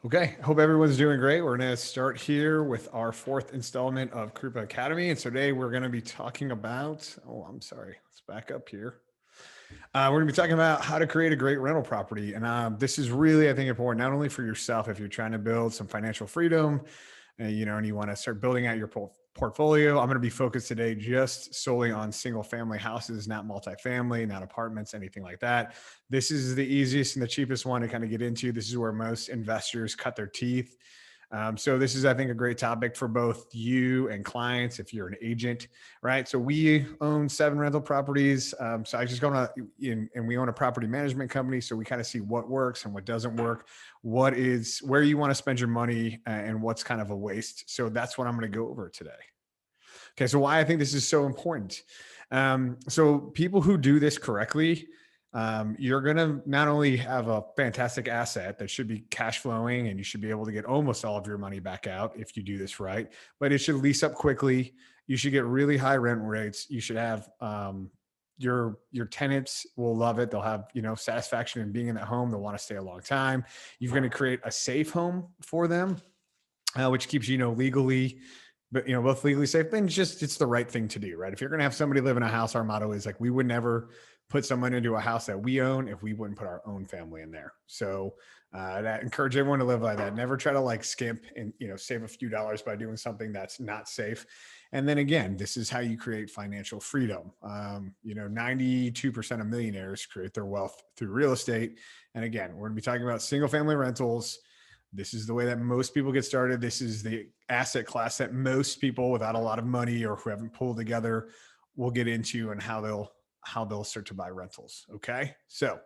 Okay, hope everyone's doing great. We're going to start here with our fourth installment of Krupa Academy. And today we're going to be talking about, I'm sorry, let's back up here. We're going to be talking about how to create a great rental property. And this is really, I think, important, not only for yourself, if you're trying to build some financial freedom, and you want to start building out your portfolio. I'm going to be focused today just solely on single family houses, not multifamily, not apartments, anything like that. This is the easiest and the cheapest one to kind of get into. This is where most investors cut their teeth. So this is, I think, a great topic for both you and clients if you're an agent, right? So we own 7 rental properties. So I just go on and we own a property management company. So we kind of see what works and what doesn't work, what is where you want to spend your money, and what's kind of a waste. So that's what I'm going to go over today. Okay, so why I think this is so important. So people who do this correctly, you're going to not only have a fantastic asset that should be cash flowing and you should be able to get almost all of your money back out if you do this right, but it should lease up quickly. You should get really high rent rates. You should have your tenants will love it. They'll have, satisfaction in being in that home. They'll want to stay a long time. You're going to create a safe home for them, which keeps legally, but both legally safe. And it's the right thing to do, right? If you're going to have somebody live in a house, our motto is like, we would never put someone into a house that we own if we wouldn't put our own family in there. So that encourage everyone to live like that. Never try to skimp and save a few dollars by doing something that's not safe. And then again, this is how you create financial freedom. 92% of millionaires create their wealth through real estate. And again, we're going to be talking about single family rentals. This is the way that most people get started. This is the asset class that most people without a lot of money or who haven't pulled together will get into, and how they'll start to buy rentals. Okay. So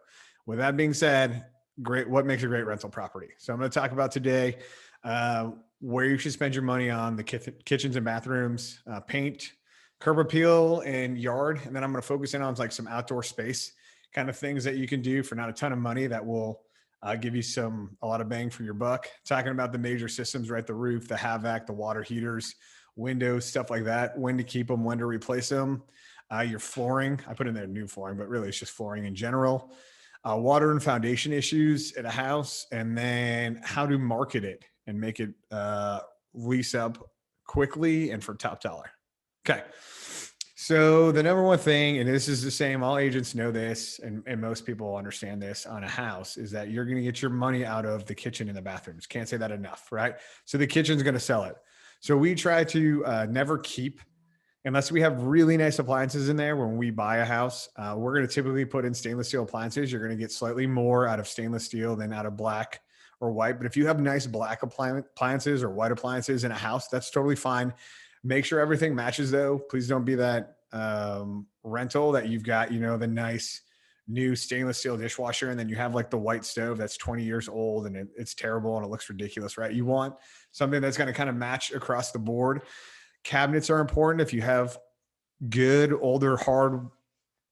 with that being said, what makes a great rental property? So I'm going to talk about today where you should spend your money on the kitchens and bathrooms, paint, curb appeal, and yard. And then I'm going to focus in on some outdoor space kind of things that you can do for not a ton of money that will give you a lot of bang for your buck. Talking about the major systems, right? The roof, the HVAC, the water heaters, windows, stuff like that. When to keep them, when to replace them. Your flooring, I put in there new flooring, but really it's just flooring in general. Water and foundation issues at a house, and then how to market it and make it lease up quickly and for top dollar. Okay. So the number one thing, and this is the same, all agents know this, and most people understand this on a house, is that you're going to get your money out of the kitchen and the bathrooms. Can't say that enough, right? So the kitchen's going to sell it. So we try to never keep, unless we have really nice appliances in there. When we buy a house, we're going to typically put in stainless steel appliances. You're going to get slightly more out of stainless steel than out of black or white. But if you have nice black appliances or white appliances in a house, that's totally fine. Make sure everything matches though. Please don't be that rental that you've got, the nice new stainless steel dishwasher, and then you have the white stove that's 20 years old and it's terrible and it looks ridiculous, right? You want something that's going to kind of match across the board. Cabinets are important. If you have good, older, hard,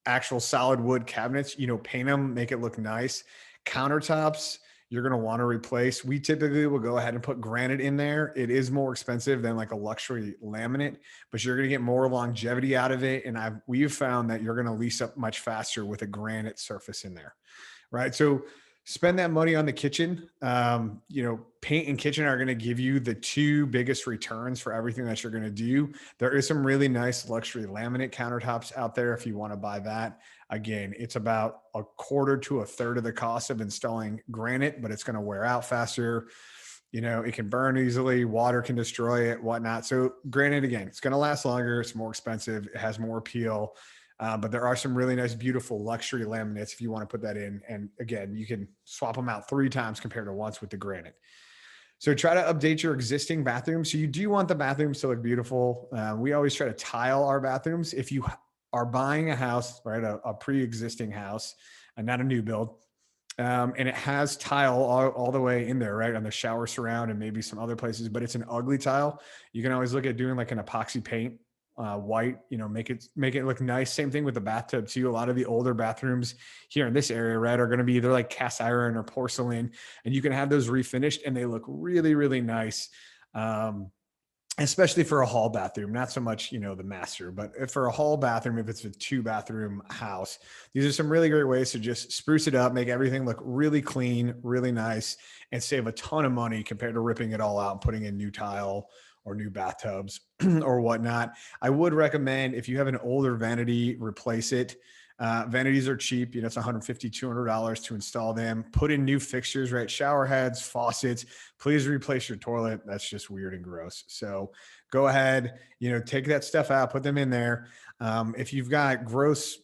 actual solid wood cabinets, paint them, make it look nice. Countertops, you're going to want to replace. We typically will go ahead and put granite in there. It is more expensive than a luxury laminate, but you're going to get more longevity out of it. And we've found that you're going to lease up much faster with a granite surface in there, right? So spend that money on the kitchen. Paint and kitchen are going to give you the 2 biggest returns for everything that you're going to do. There is some really nice luxury laminate countertops out there if you want to buy that. Again, it's about a quarter to a third of the cost of installing granite, but it's going to wear out faster. It can burn easily, water can destroy it, whatnot. So granite, again, it's going to last longer. It's more expensive. It has more appeal. But there are some really nice, beautiful luxury laminates if you want to put that in. And again, you can swap them out 3 times compared to once with the granite. So try to update your existing bathrooms. So you do want the bathrooms to look beautiful. We always try to tile our bathrooms. If you are buying a house, right, a pre-existing house and not a new build, and it has tile all the way in there, right, on the shower surround and maybe some other places, but it's an ugly tile, you can always look at doing an epoxy paint, white, make it look nice. Same thing with the bathtub too. A lot of the older bathrooms here in this area, right, are going to be either cast iron or porcelain, and you can have those refinished and they look really, really nice. especially for a hall bathroom, not so much, the master, but if for a hall bathroom, if it's a 2 bathroom house, these are some really great ways to just spruce it up, make everything look really clean, really nice, and save a ton of money compared to ripping it all out and putting in new tile or new bathtubs or whatnot. I would recommend, if you have an older vanity, replace it. Vanities are cheap. It's $150, $200 to install them. Put in new fixtures, right? Shower heads, faucets. Please replace your toilet. That's just weird and gross. So go ahead, take that stuff out, put them in there. If you've got gross,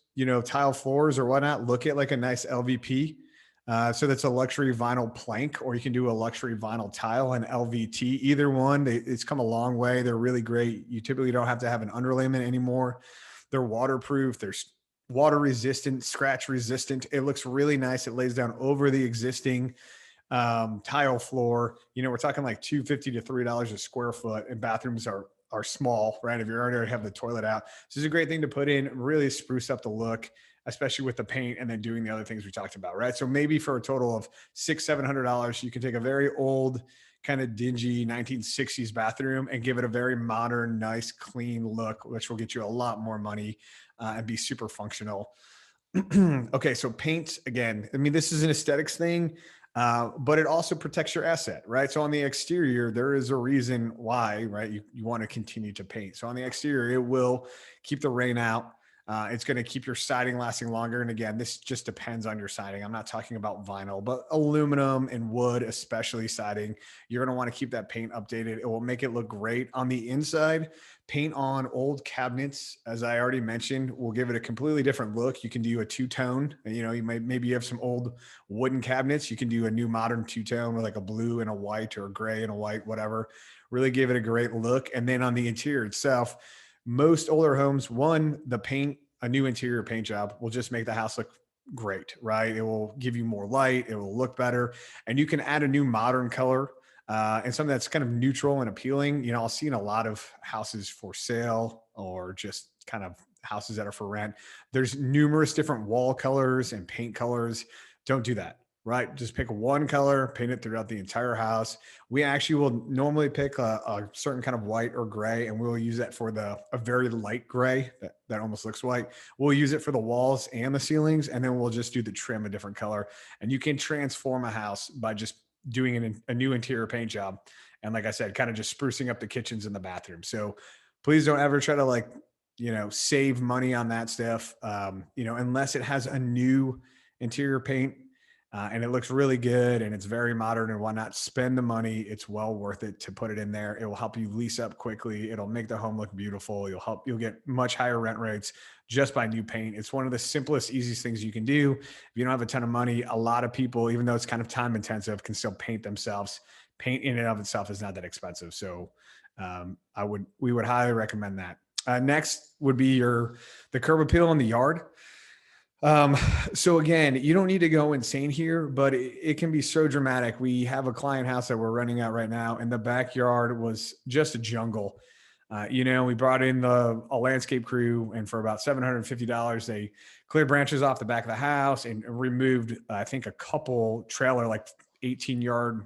tile floors or whatnot, look at like a nice LVP. So that's a luxury vinyl plank, or you can do a luxury vinyl tile and LVT. Either one, it's come a long way. They're really great. You typically don't have to have an underlayment anymore. They're waterproof. They're water resistant, scratch resistant. It looks really nice. It lays down over the existing tile floor. We're talking like $250 to $3 a square foot, and bathrooms are small, right? If you already have the toilet out, this is a great thing to put in, really spruce up the look, especially with the paint and then doing the other things we talked about, right? So maybe for a total of $600-700, you can take a very old, kind of dingy 1960s bathroom and give it a very modern, nice, clean look, which will get you a lot more money and be super functional. Okay, so paint, again, I mean, this is an aesthetics thing, but it also protects your asset, right? So on the exterior, there is a reason why, right? You want to continue to paint. So on the exterior, it will keep the rain out. It's going to keep your siding lasting longer. And again, this just depends on your siding. I'm not talking about vinyl, but aluminum and wood, especially siding, you're going to want to keep that paint updated. It will make it look great. On the inside, paint on old cabinets, as I already mentioned, will give it a completely different look. You can do a two-tone. Maybe you have some old wooden cabinets. You can do a new modern two-tone with like a blue and a white, or a gray and a white, whatever. Really give it a great look. And then on the interior itself, most older homes, a new interior paint job will just make the house look great, right? It will give you more light. It will look better. And you can add a new modern color and something that's kind of neutral and appealing. I'll see in a lot of houses for sale, or just kind of houses that are for rent, there's numerous different wall colors and paint colors. Don't do that, right? Just pick one color, paint it throughout the entire house. We actually will normally pick a certain kind of white or gray, and we'll use that for a very light gray that almost looks white. We'll use it for the walls and the ceilings, and then we'll just do the trim a different color. And you can transform a house by just doing a new interior paint job. And like I said, kind of just sprucing up the kitchens and the bathroom. So please don't ever try to save money on that stuff, unless it has a new interior paint and it looks really good and it's very modern and whatnot. Spend the money. It's well worth it to put it in there. It will help you lease up quickly. It'll make the home look beautiful. You'll get much higher rent rates just by new paint. It's one of the simplest, easiest things you can do. If you don't have a ton of money, a lot of people, even though it's kind of time intensive, can still paint themselves. Paint in and of itself is not that expensive. So we would highly recommend that. Next would be the curb appeal in the yard. So again, you don't need to go insane here, but it can be so dramatic. We have a client house that we're renting out right now, and the backyard was just a jungle. We brought in a landscape crew, and for about $750, they cleared branches off the back of the house and removed, I think, a couple trailer, like 18-yard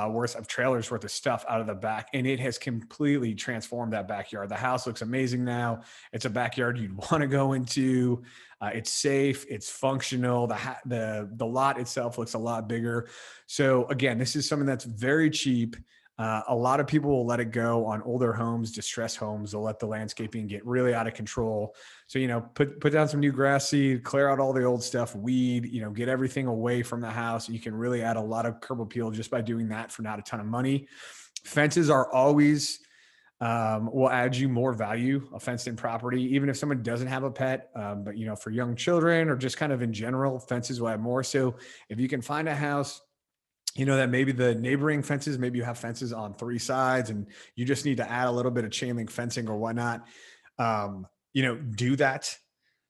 worth of trailers worth of stuff out of the back. And it has completely transformed that backyard. The house looks amazing now. It's a backyard you'd want to go into. It's safe. It's functional. The lot itself looks a lot bigger. So again, this is something that's very cheap. A lot of people will let it go on older homes, distressed homes. They'll let the landscaping get really out of control. So, put down some new grass seed, clear out all the old stuff, weed, get everything away from the house. You can really add a lot of curb appeal just by doing that for not a ton of money. Fences are always, will add you more value, a fenced in property, even if someone doesn't have a pet. But for young children or just kind of in general, fences will add more. So if you can find a house, that maybe the neighboring fences, maybe you have fences on 3 sides and you just need to add a little bit of chain link fencing or whatnot. Do that.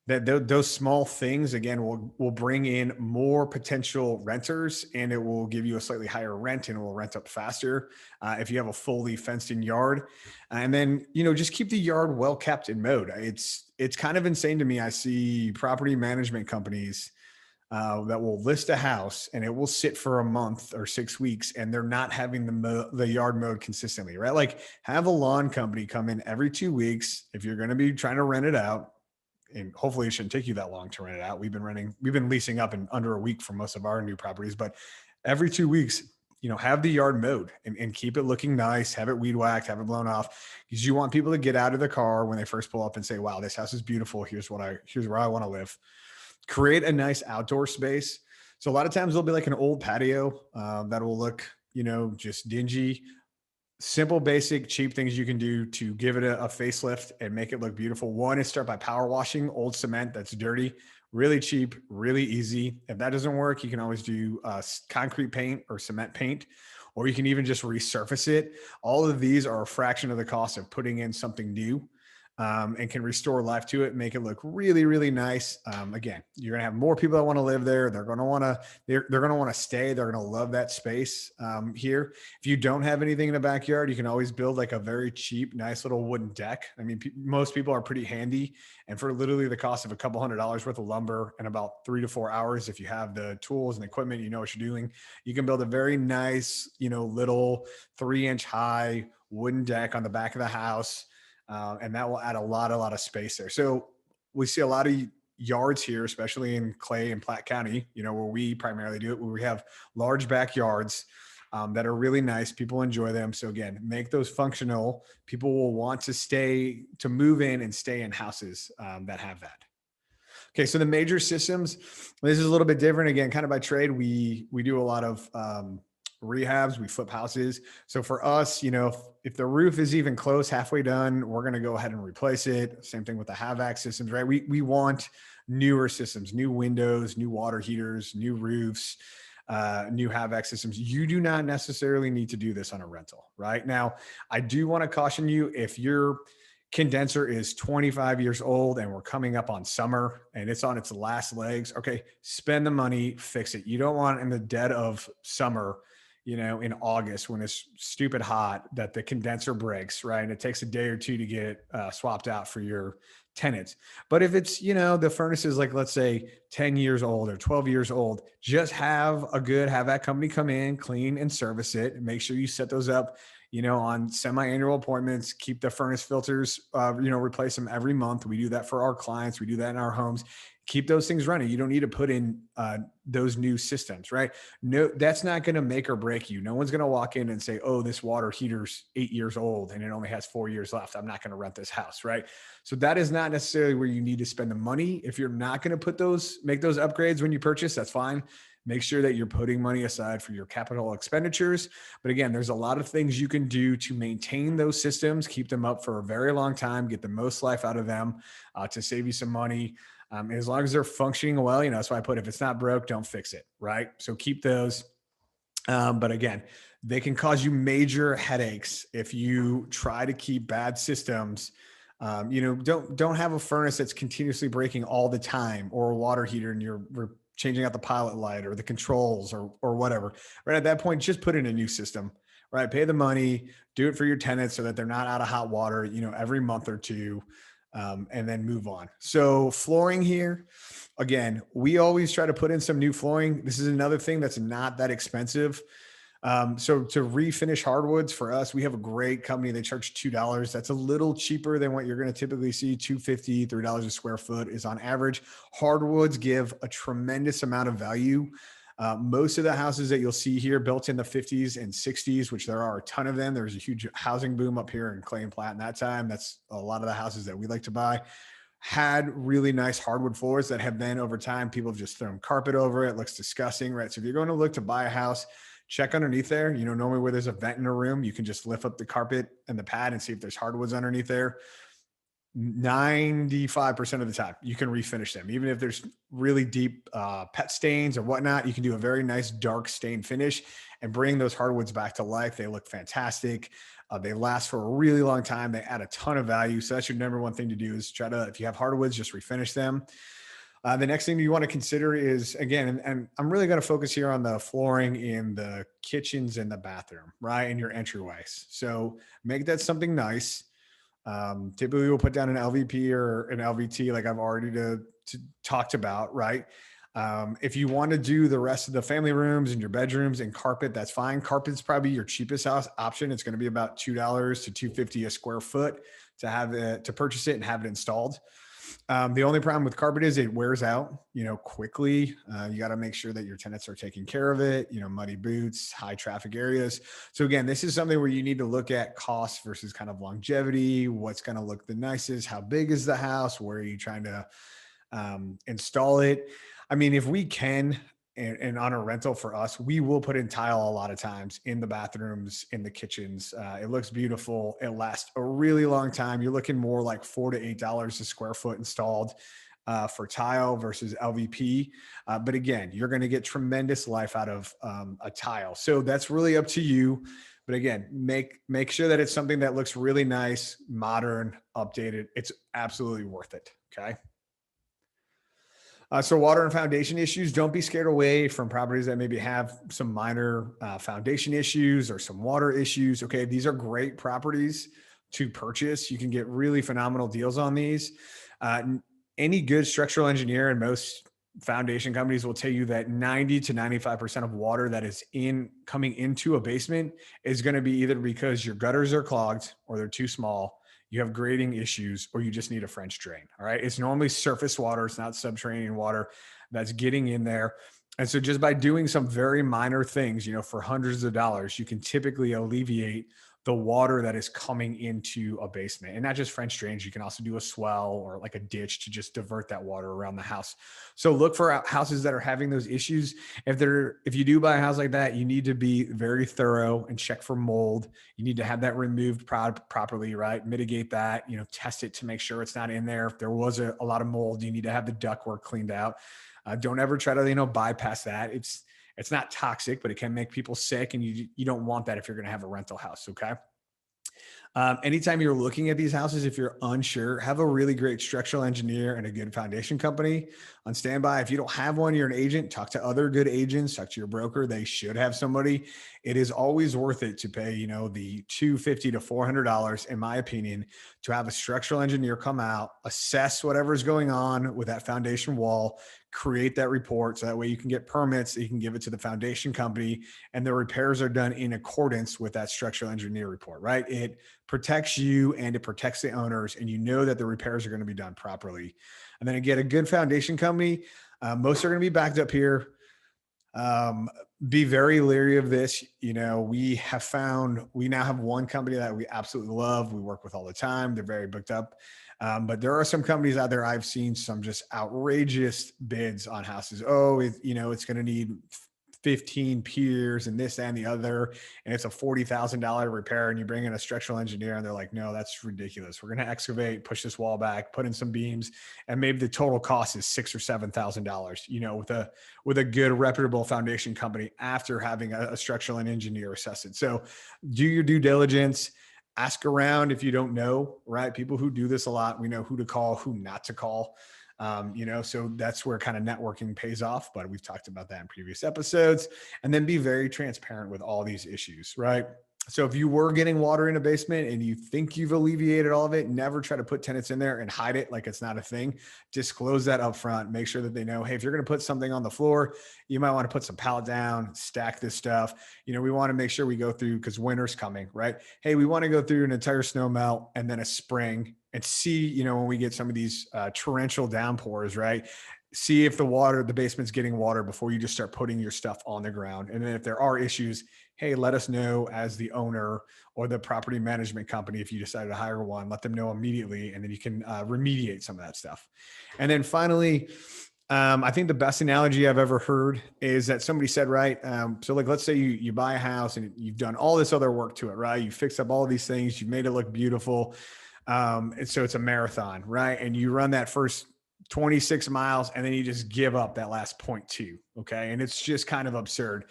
Those small things, again, will bring in more potential renters, and it will give you a slightly higher rent, and it will rent up faster if you have a fully fenced in yard. And then, just keep the yard well kept and mowed. It's kind of insane to me. I see property management companies that will list a house and it will sit for a month or 6 weeks and they're not having the yard mowed consistently, right? Like have a lawn company come in every 2 weeks if you're going to be trying to rent it out. And hopefully it shouldn't take you that long to rent it out. We've been leasing up in under a week for most of our new properties, but every 2 weeks, have the yard mowed and keep it looking nice, have it weed whacked, have it blown off, because you want people to get out of the car when they first pull up and say, wow, this house is beautiful. Here's where I want to live. Create a nice outdoor space. So a lot of times there'll be like an old patio that will look, just dingy. Simple, basic, cheap things you can do to give it a facelift and make it look beautiful. One is start by power washing old cement that's dirty. Really cheap, really easy. If that doesn't work, you can always do concrete paint or cement paint, or you can even just resurface it. All of these are a fraction of the cost of putting in something new, and can restore life to it, make it look really, really nice. Again, you're going to have more people that want to live there. They're going to want to, they're going to want to stay. They're going to love that space here. If you don't have anything in the backyard, you can always build like a very cheap, nice little wooden deck. I mean, most people are pretty handy, and for literally the cost of a couple $100s worth of lumber and about 3 to 4 hours, if you have the tools and equipment, you know what you're doing, you can build a very nice, little 3-inch high wooden deck on the back of the house. And that will add a lot of space there. So we see a lot of yards here, especially in Clay and Platte County, where we primarily do it, where we have large backyards that are really nice. People enjoy them. So again, make those functional. People will want to move in and stay in houses that have that. Okay, so the major systems, this is a little bit different. Again, kind of by trade, we do a lot of rehabs, we flip houses. So for us, if the roof is even close, halfway done, we're going to go ahead and replace it. Same thing with the HVAC systems, right? We want newer systems, new windows, new water heaters, new roofs, new HVAC systems. You do not necessarily need to do this on a rental, right? Now, I do want to caution you, if your condenser is 25 years old and we're coming up on summer and it's on its last legs, okay, spend the money, fix it. You don't want in the dead of summer, in August when it's stupid hot, that the condenser breaks, right? And it takes a day or two to get it swapped out for your tenants. But if it's, the furnace is like, let's say 10 years old or 12 years old, just have that company come in, clean and service it, and make sure you set those up, on semi-annual appointments. Keep the furnace filters, replace them every month. We do that for our clients. We do that in our homes. Keep those things running. You don't need to put in those new systems, right? No, that's not going to make or break you. No one's going to walk in and say, oh, this water heater's 8 years old and it only has 4 years left. I'm not going to rent this house, right? So that is not necessarily where you need to spend the money. If you're not going to make those upgrades when you purchase, that's fine. Make sure that you're putting money aside for your capital expenditures. But again, there's a lot of things you can do to maintain those systems, keep them up for a very long time, get the most life out of them, to save you some money. As long as they're functioning well, that's why I put, if it's not broke, don't fix it, right? So keep those. But again, they can cause you major headaches if you try to keep bad systems. Don't have a furnace that's continuously breaking all the time, or a water heater and you're changing out the pilot light or the controls or whatever, right? At that point, just put in a new system, right? Pay the money, do it for your tenants so that they're not out of hot water, every month or two, and then move on. So flooring here, again, we always try to put in some new flooring. This is another thing that's not that expensive. So to refinish hardwoods for us, we have a great company. They charge $2. That's a little cheaper than what you're going to typically see. $2.50, $3 a square foot is on average. Hardwoods give a tremendous amount of value. Most of the houses that you'll see here built in the 50s and 60s, which there are a ton of them. There was a huge housing boom up here in Clay and Platte in that time. That's a lot of the houses that we like to buy. Had really nice hardwood floors that have been, over time, people have just thrown carpet over it. It looks disgusting, right? So if you're going to look to buy a house, check underneath there. Normally where there's a vent in a room, you can just lift up the carpet and the pad and see if there's hardwoods underneath there. 95% of the time you can refinish them. Even if there's really deep pet stains or whatnot, you can do a very nice dark stain finish and bring those hardwoods back to life. They look fantastic. They last for a really long time. They add a ton of value. So that's your number one thing to do, is if you have hardwoods, just refinish them. The next thing you want to consider is, again, and I'm really going to focus here on the flooring in the kitchens and the bathroom, right? And your entryways. So make that something nice. Typically we'll put down an LVP or an LVT, like I've already talked about, right? If you want to do the rest of the family rooms and your bedrooms and carpet, that's fine. Carpet's probably your cheapest house option. It's going to be about $2 to $2.50 a square foot to have it, to purchase it and have it installed. The only problem with carpet is it wears out, quickly. You got to make sure that your tenants are taking care of it, muddy boots, high traffic areas. So again, this is something where you need to look at cost versus kind of longevity. What's going to look the nicest? How big is the house? Where are you trying to install it? I mean, if we can, and on a rental for us, we will put in tile a lot of times in the bathrooms, in the kitchens. It looks beautiful. It lasts a really long time. You're looking more like $4 to $8 a square foot installed for tile versus LVP. But again, you're going to get tremendous life out of a tile. So that's really up to you. But again, make sure that it's something that looks really nice, modern, updated. It's absolutely worth it. Okay. So water and foundation issues, don't be scared away from properties that maybe have some minor foundation issues or some water issues. Okay. These are great properties to purchase. You can get really phenomenal deals on these. Any good structural engineer and most foundation companies will tell you that 90 to 95% of water that is coming into a basement is going to be either because your gutters are clogged or they're too small, you have grading issues, or you just need a French drain. All right. It's normally surface water. It's not subterranean water that's getting in there. And so just by doing some very minor things, for hundreds of dollars, you can typically alleviate the water that is coming into a basement. And not just French drains. You can also do a swell or like a ditch to just divert that water around the house. So look for houses that are having those issues. If you do buy a house like that, you need to be very thorough and check for mold. You need to have that removed properly, right? Mitigate that, test it to make sure it's not in there. If there was a lot of mold, you need to have the ductwork cleaned out. Don't ever try to, bypass that. It's not toxic, but it can make people sick, and you don't want that if you're going to have a rental house. Okay. Anytime you're looking at these houses, if you're unsure, have a really great structural engineer and a good foundation company on standby. If you don't have one, you're an agent, talk to other good agents, talk to your broker. They should have somebody. It is always worth it to pay, the $250 to $400, in my opinion, to have a structural engineer come out, assess whatever's going on with that foundation wall, create that report. So that way you can get permits, you can give it to the foundation company, and the repairs are done in accordance with that structural engineer report, right? It protects you and it protects the owners, and that the repairs are going to be done properly. And then again, a good foundation company, most are going to be backed up here. Be very leery of this. We now have one company that we absolutely love. We work with all the time. They're very booked up. But there are some companies out there. I've seen some just outrageous bids on houses. Oh, it's going to need 15 piers and this and the other, and it's a $40,000 repair. And you bring in a structural engineer and they're like, no, that's ridiculous. We're going to excavate, push this wall back, put in some beams, and maybe the total cost is $6,000 or $7,000, with a good reputable foundation company after having a structural engineer assess it. So do your due diligence. Ask around if you don't know, right? People who do this a lot, we know who to call, who not to call. So that's where kind of networking pays off, but we've talked about that in previous episodes. And then be very transparent with all these issues, right? So if you were getting water in a basement and you think you've alleviated all of it, never try to put tenants in there and hide it like it's not a thing. Disclose that up front. Make sure that they know, hey, if you're going to put something on the floor, you might want to put some pallet down, stack this stuff. We want to make sure we go through, because winter's coming, right? Hey, we want to go through an entire snow melt and then a spring, and see, when we get some of these torrential downpours, right? See if the basement's getting water before you just start putting your stuff on the ground. And then if there are issues, hey, let us know as the owner or the property management company. If you decide to hire one, let them know immediately, and then you can remediate some of that stuff. And then finally, I think the best analogy I've ever heard is that somebody said, right? So like, let's say you buy a house and you've done all this other work to it, right? You fixed up all of these things, you've made it look beautiful. And so it's a marathon, right? And you run that first 26 miles and then you just give up that last 0.2. Okay. And it's just kind of absurd.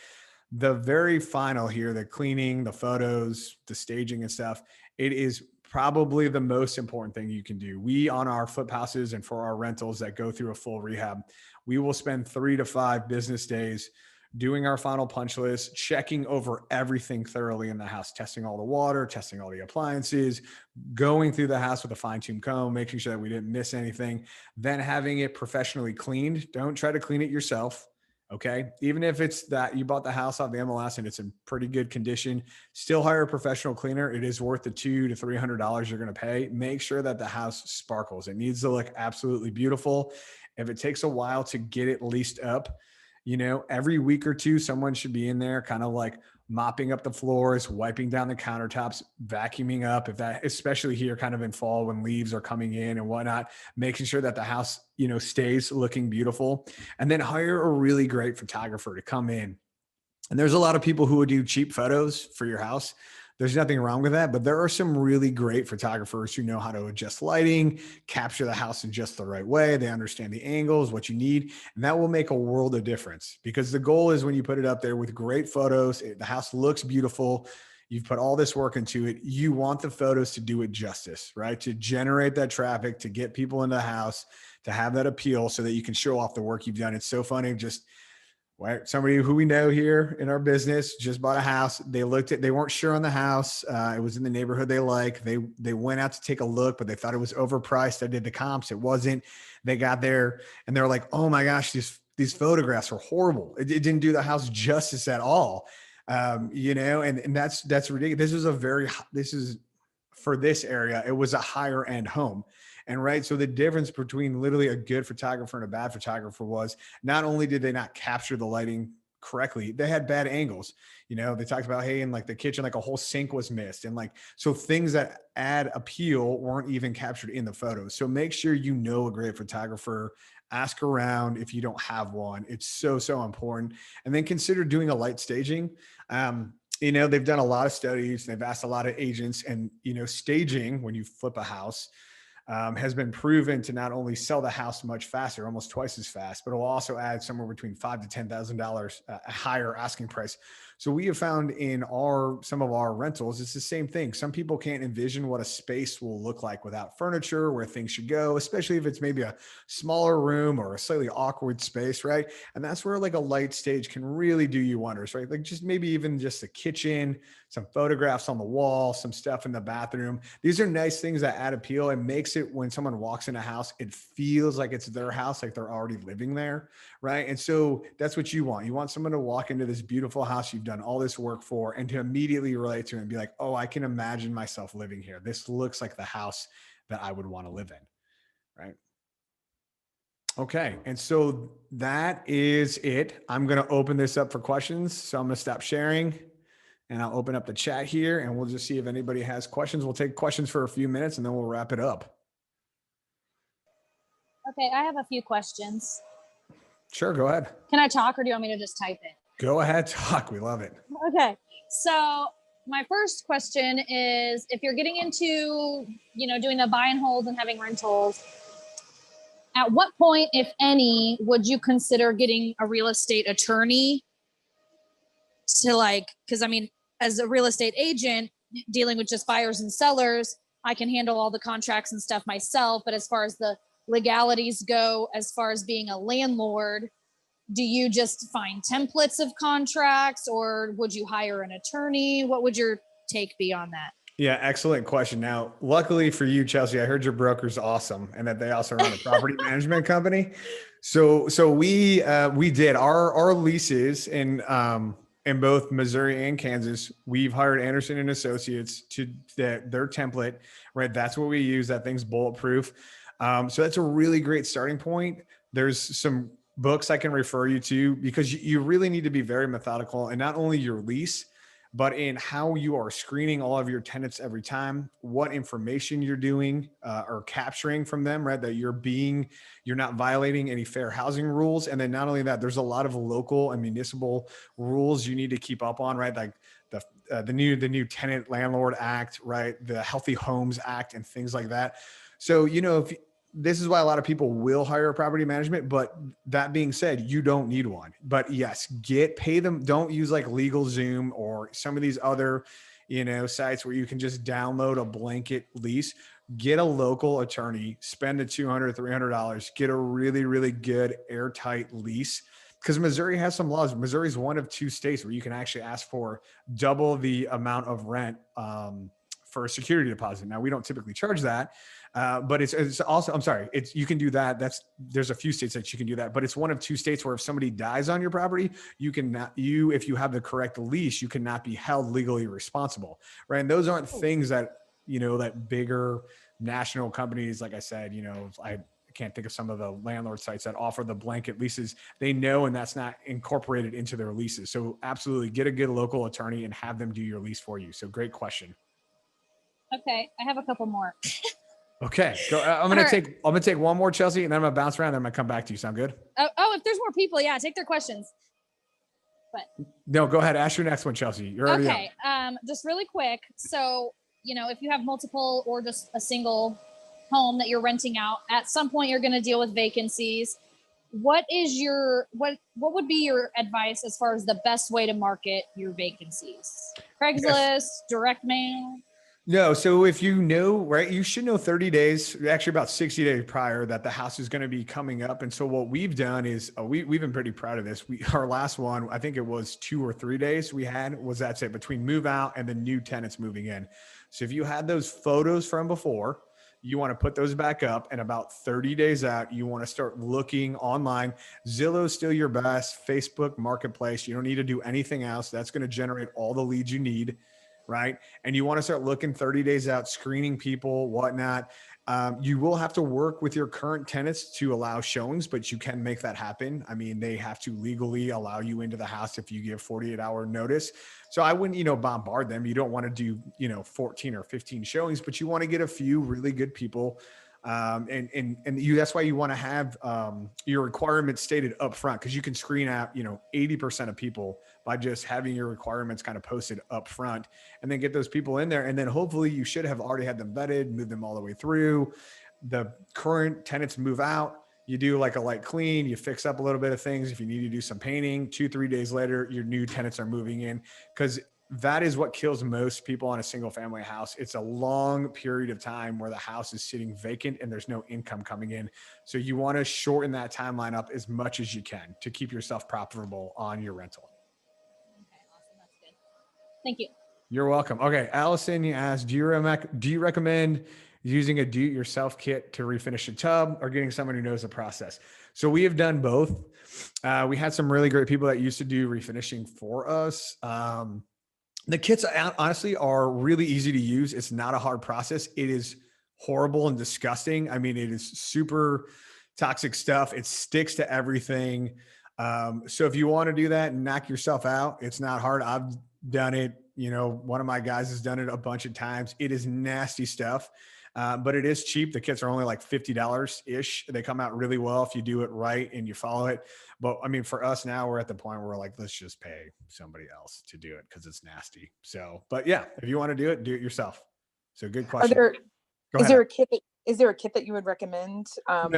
The very final here, the cleaning, the photos, the staging and stuff, it is probably the most important thing you can do. We, on our flip houses and for our rentals that go through a full rehab, we will spend 3 to 5 business days doing our final punch list, checking over everything thoroughly in the house, testing all the water, testing all the appliances, going through the house with a fine-tune comb, making sure that we didn't miss anything, then having it professionally cleaned. Don't try to clean it yourself. Okay. Even if it's that you bought the house off the MLS and it's in pretty good condition, still hire a professional cleaner. It is worth the $200 to $300 you're going to pay. Make sure that the house sparkles. It needs to look absolutely beautiful. If it takes a while to get it leased up, every week or two, someone should be in there kind of like mopping up the floors, wiping down the countertops, vacuuming up, if that, especially here kind of in fall when leaves are coming in and whatnot, making sure that the house, stays looking beautiful. And then hire a really great photographer to come in. And there's a lot of people who would do cheap photos for your house. There's nothing wrong with that, but there are some really great photographers who know how to adjust lighting, capture the house in just the right way. They understand the angles, what you need, and that will make a world of difference, because the goal is when you put it up there with great photos, the house looks beautiful. You've put all this work into it. You want the photos to do it justice, right? To generate that traffic, to get people in the house, to have that appeal so that you can show off the work you've done. It's so funny. Just somebody who we know here in our business just bought a house. They weren't sure on the house. It was in the neighborhood they like. They went out to take a look, but they thought it was overpriced. I did the comps. It wasn't. They got there and they're like, oh my gosh, these photographs are horrible. It didn't do the house justice at all. And that's ridiculous. This is for this area. It was a higher end home. And right. So the difference between literally a good photographer and a bad photographer was not only did they not capture the lighting correctly, they had bad angles. They talked about, hey, in like the kitchen, like a whole sink was missed. And like, so things that add appeal weren't even captured in the photos. So make sure a great photographer, ask around if you don't have one. It's so, so important. And then consider doing a light staging. They've done a lot of studies. They've asked a lot of agents, and, staging when you flip a house has been proven to not only sell the house much faster, almost twice as fast, but it will also add somewhere between $5,000 to $10,000 a higher asking price. So we have found in some of our rentals, it's the same thing. Some people can't envision what a space will look like without furniture, where things should go, especially if it's maybe a smaller room or a slightly awkward space, right? And that's where like a light stage can really do you wonders, right? Like just maybe even just the kitchen, some photographs on the wall, some stuff in the bathroom. These are nice things that add appeal and makes it, when someone walks in a house, it feels like it's their house, like they're already living there, right? And so that's what you want. You want someone to walk into this beautiful house you've done all this work for, and to immediately relate to it and be like, oh, I can imagine myself living here. This looks like the house that I would want to live in, right? Okay. And so that is it. I'm going to open this up for questions. So I'm going to stop sharing and I'll open up the chat here, and we'll just see if anybody has questions. We'll take questions for a few minutes and then we'll wrap it up. Okay, I have a few questions. Sure, go ahead. Can I talk, or do you want me to just type it? Go ahead, talk. We love it. Okay, so my first question is, if you're getting into, doing the buy and hold and having rentals, at what point, if any, would you consider getting a real estate attorney to because as a real estate agent dealing with just buyers and sellers, I can handle all the contracts and stuff myself. But as far as the legalities go, as far as being a landlord, do you just find templates of contracts, or would you hire an attorney? What would your take be on that? Yeah, excellent question. Now, luckily for you, Chelsea, I heard your broker's awesome and that they also run a property management company. So we did our leases in both Missouri and Kansas. We've hired Anderson and Associates to their template, right? That's what we use. That thing's bulletproof. So that's a really great starting point. There's some books I can refer you to, because you really need to be very methodical, and not only your lease, but in how you are screening all of your tenants every time, what information you're doing or capturing from them, right? That you're not violating any fair housing rules. And then not only that, there's a lot of local and municipal rules you need to keep up on, right? Like the new Tenant Landlord Act, right? The Healthy Homes Act and things like that. So, this is why a lot of people will hire a property management, but that being said, you don't need one. But yes, pay them. Don't use like LegalZoom or some of these other, sites where you can just download a blanket lease. Get a local attorney, spend the $200, $300, get a really, really good airtight lease. because Missouri has some laws. Missouri is one of 2 states where you can actually ask for double the amount of rent for a security deposit. Now we don't typically charge that, but it's also, I'm sorry, it's, you can do that. There's a few states that you can do that, but it's one of 2 states where if somebody dies on your property, you can not, if you have the correct lease, you cannot be held legally responsible. Right. And those aren't things that, that bigger national companies, like I said, I can't think of some of the landlord sites that offer the blanket leases. They know, and that's not incorporated into their leases. So absolutely get a good local attorney and have them do your lease for you. So great question. Okay. I have a couple more. Okay. Go. I'm going to take one more, Chelsea, and then I'm going to bounce around. Then I'm going to come back to you. Sound good? Oh, if there's more people, yeah, take their questions. But no, go ahead. Ask your next one, Chelsea. You're already okay. Just really quick. So, if you have multiple or just a single home that you're renting out, at some point you're going to deal with vacancies. What would be your advice as far as the best way to market your vacancies? Craigslist, yes. Direct mail? No. So if right, you should know 30 days, actually about 60 days prior, that the house is going to be coming up. And so what we've done is we've been pretty proud of this. Our last one, I think it was 2 or 3 days we had, that's it, between move out and the new tenants moving in. So if you had those photos from before, you want to put those back up, and about 30 days out, you want to start looking online. Zillow's still your best. Facebook Marketplace. You don't need to do anything else. That's going to generate all the leads you need. Right. And you want to start looking 30 days out, screening people, whatnot. You will have to work with your current tenants to allow showings, but you can make that happen. I mean, they have to legally allow you into the house if you give 48-hour notice. So I wouldn't, bombard them. You don't want to do, 14 or 15 showings, but you want to get a few really good people. That's why you want to have your requirements stated up front, because you can screen out 80% of people by just having your requirements kind of posted up front, and then get those people in there. And then hopefully you should have already had them vetted, move them all the way through. The current tenants move out, you do like a light clean, you fix up a little bit of things. If you need to do some painting, 2-3 days later, your new tenants are moving in, because that is what kills most people on a single family house. It's a long period of time where the house is sitting vacant and there's no income coming in. So you want to shorten that timeline up as much as you can to keep yourself profitable on your rental. Okay, awesome. That's good. Thank you. You're welcome. Okay. Allison, you asked, do you recommend using a do-it-yourself kit to refinish a tub, or getting someone who knows the process? So we have done both. We had some really great people that used to do refinishing for us. The kits honestly are really easy to use. It's not a hard process. It is horrible and disgusting. I mean, it is super toxic stuff. It sticks to everything. So if you want to do that and knock yourself out, it's not hard. I've done it. One of my guys has done it a bunch of times. It is nasty stuff, but it is cheap. The kits are only like $50 ish. They come out really well if you do it right and you follow it. But I mean, for us now, we're at the point where we're like, let's just pay somebody else to do it because it's nasty. So, but yeah, if you want to do it yourself. So good question. Is there a kit that you would recommend? Home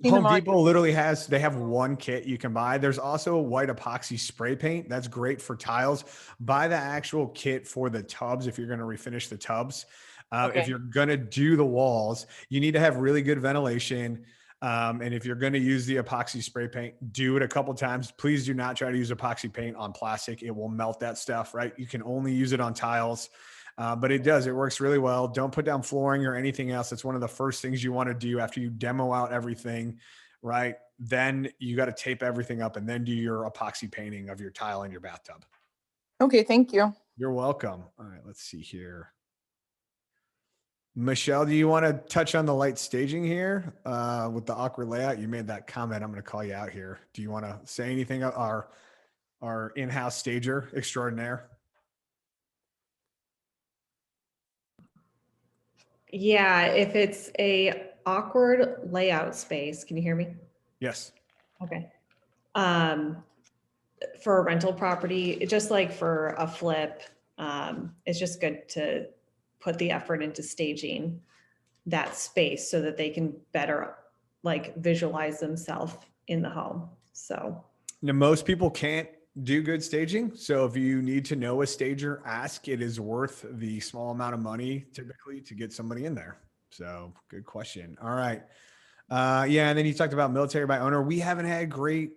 Depot literally they have one kit you can buy. There's also a white epoxy spray paint. That's great for tiles. Buy the actual kit for the tubs if you're going to refinish the tubs. Okay. If you're going to do the walls, you need to have really good ventilation. And if you're going to use the epoxy spray paint, do it a couple times. Please do not try to use epoxy paint on plastic. It will melt that stuff, right? You can only use it on tiles. But it works really well. Don't put down flooring or anything else. It's one of the first things you want to do after you demo out everything, right? Then you got to tape everything up and then do your epoxy painting of your tile in your bathtub. Okay. Thank you. You're welcome. All right, let's see here. Michelle, do you want to touch on the light staging here with the awkward layout? You made that comment. I'm going to call you out here. Do you want to say anything? Our in-house stager extraordinaire. Yeah, if it's a awkward layout space, can you hear me? Yes. Okay. For a rental property, just like for a flip, it's just good to put the effort into staging that space so that they can better visualize themselves in the home. So now, most people can't do good staging. So if you need to know a stager, ask. It is worth the small amount of money typically to get somebody in there. So good question. All right. Yeah. And then you talked about military by owner. We haven't had great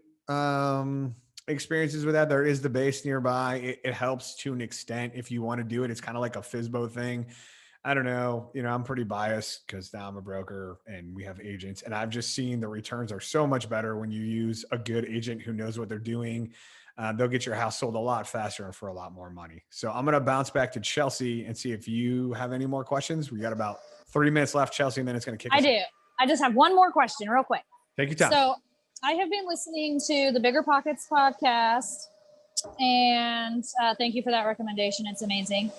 experiences with that. There is the base nearby. It helps to an extent if you want to do it. It's kind of like a FISBO thing. I don't know. I'm pretty biased because now I'm a broker and we have agents, and I've just seen the returns are so much better when you use a good agent who knows what they're doing. They'll get your house sold a lot faster and for a lot more money. So I'm going to bounce back to Chelsea and see if you have any more questions. We got about 3 minutes left, Chelsea, and then it's going to kick us I do. off. I just have one more question real quick. Take your time. So I have been listening to the Bigger Pockets podcast, and thank you for that recommendation. It's amazing.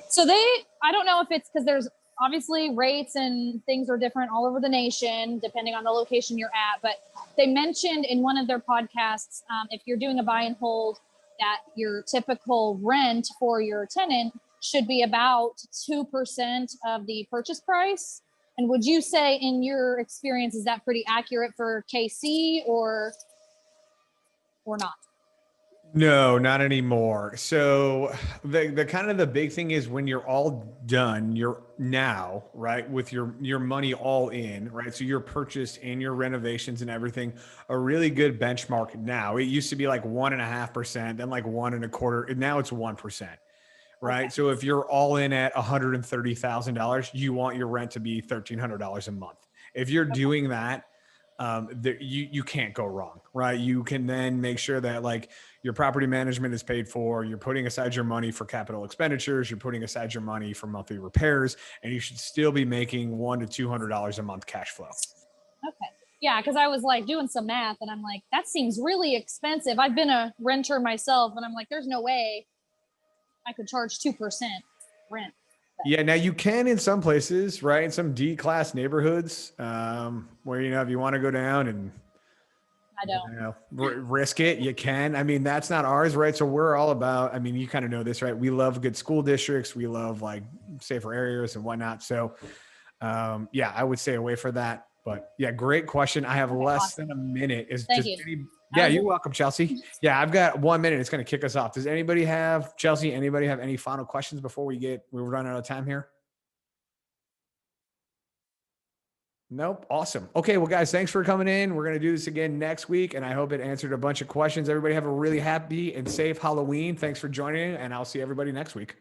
So I don't know if it's because there's obviously rates and things are different all over the nation, depending on the location you're at. But they mentioned in one of their podcasts, if you're doing a buy and hold, that your typical rent for your tenant should be about 2% of the purchase price. And would you say in your experience, is that pretty accurate for KC or not? No, not anymore. So the kind of the big thing is when you're all done, you're now, right, with your money all in, right? So your purchase and your renovations and everything, a really good benchmark now. It used to be like 1.5%, then like 1.25%, and now it's 1%. Right. Okay. So if you're all in at $130,000, you want your rent to be $1,300 a month. If you're doing that, you can't go wrong, right? You can then make sure that like your property management is paid for, you're putting aside your money for capital expenditures, you're putting aside your money for monthly repairs, and you should still be making $100 to $200 a month cash flow. Okay. Yeah. Cause I was like doing some math and I'm like, that seems really expensive. I've been a renter myself and I'm like, there's no way I could charge 2% rent. Yeah, now you can in some places, right? In some D-class neighborhoods, where if you want to go down and I don't risk it, you can. I mean, that's not ours, right? So we're all about. I mean, you kind of know this, right? We love good school districts. We love like safer areas and whatnot. So, yeah, I would stay away from that. But yeah, great question. I have less than a minute. Thank you. Yeah, you're welcome, Chelsea. Yeah, I've got 1 minute. It's going to kick us off. Does anybody have, Chelsea, anybody have any final questions before we're running out of time here? Nope. Awesome. Okay. Well, guys, thanks for coming in. We're going to do this again next week, and I hope it answered a bunch of questions. Everybody have a really happy and safe Halloween. Thanks for joining, and I'll see everybody next week.